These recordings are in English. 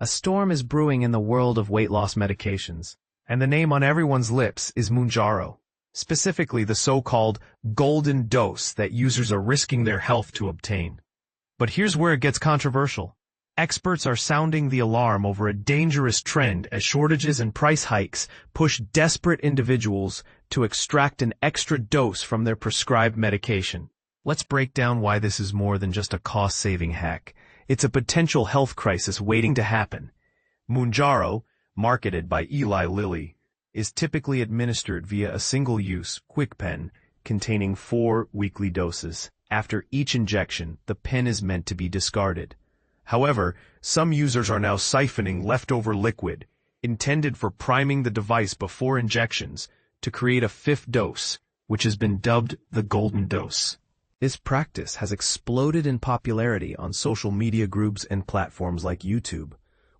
A storm is brewing in the world of weight loss medications, and the name on everyone's lips is Mounjaro, specifically the so-called golden dose that users are risking their health to obtain. But here's where it gets controversial. Experts are sounding the alarm over a dangerous trend as shortages and price hikes push desperate individuals to extract an extra dose from their prescribed medication. Let's break down why this is more than just a cost-saving hack. It's a potential health crisis waiting to happen. Mounjaro, marketed by Eli Lilly, is typically administered via a single-use Kwickpen containing 4 weekly doses. After each injection, the pen is meant to be discarded. However, some users are now siphoning leftover liquid, intended for priming the device before injections, to create a 5th dose, which has been dubbed the golden dose. This practice has exploded in popularity on social media groups and platforms like YouTube,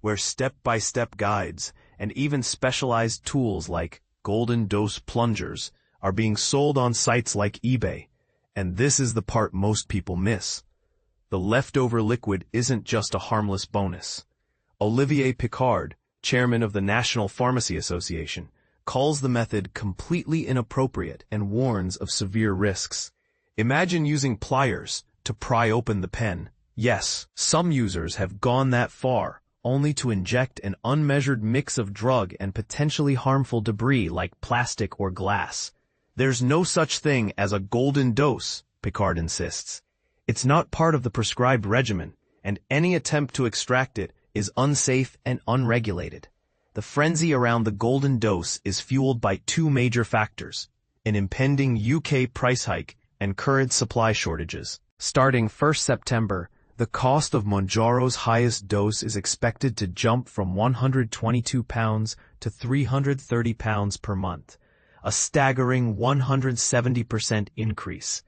where step-by-step guides and even specialized tools like golden dose plungers are being sold on sites like eBay. And this is the part most people miss. The leftover liquid isn't just a harmless bonus. Olivier Picard, chairman of the National Pharmacy Association, calls the method completely inappropriate and warns of severe risks. Imagine using pliers to pry open the pen. Yes, some users have gone that far, only to inject an unmeasured mix of drug and potentially harmful debris like plastic or glass. There's no such thing as a golden dose, Picard insists. It's not part of the prescribed regimen, and any attempt to extract it is unsafe and unregulated. The frenzy around the golden dose is fueled by 2 major factors: an impending UK price hike and current supply shortages. Starting 1st September, the cost of Mounjaro's highest dose is expected to jump from £122 to £330 per month, a staggering 170% increase.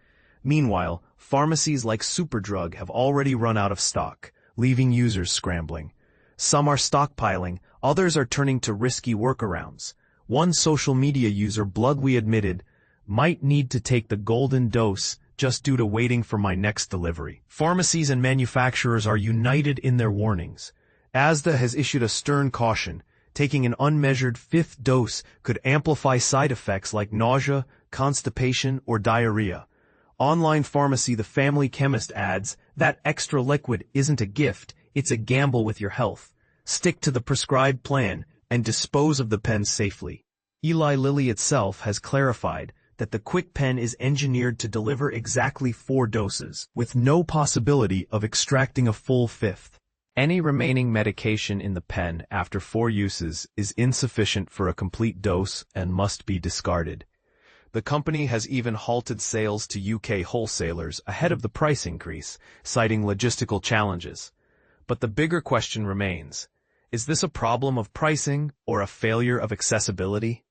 Meanwhile, pharmacies like Superdrug have already run out of stock, leaving users scrambling. Some are stockpiling, others are turning to risky workarounds. One social media user bluntly admitted, "Might need to take the golden dose just due to waiting for my next delivery." Pharmacies and manufacturers are united in their warnings. ASDA has issued a stern caution. Taking an unmeasured 5th dose could amplify side effects like nausea, constipation, or diarrhea. Online pharmacy The Family Chemist adds, "That extra liquid isn't a gift, it's a gamble with your health. Stick to the prescribed plan and dispose of the pen safely." Eli Lilly itself has clarified that the Kwickpen is engineered to deliver exactly 4 doses, with no possibility of extracting a full 5th. Any remaining medication in the pen after 4 uses is insufficient for a complete dose and must be discarded. The company has even halted sales to UK wholesalers ahead of the price increase, citing logistical challenges. But the bigger question remains: is this a problem of pricing or a failure of accessibility?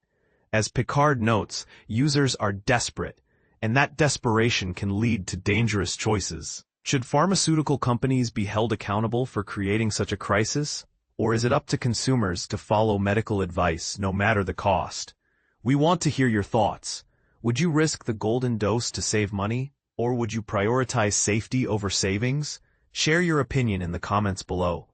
As Picard notes, users are desperate, and that desperation can lead to dangerous choices. Should pharmaceutical companies be held accountable for creating such a crisis? Or is it up to consumers to follow medical advice no matter the cost? We want to hear your thoughts. Would you risk the golden dose to save money? Or would you prioritize safety over savings? Share your opinion in the comments below.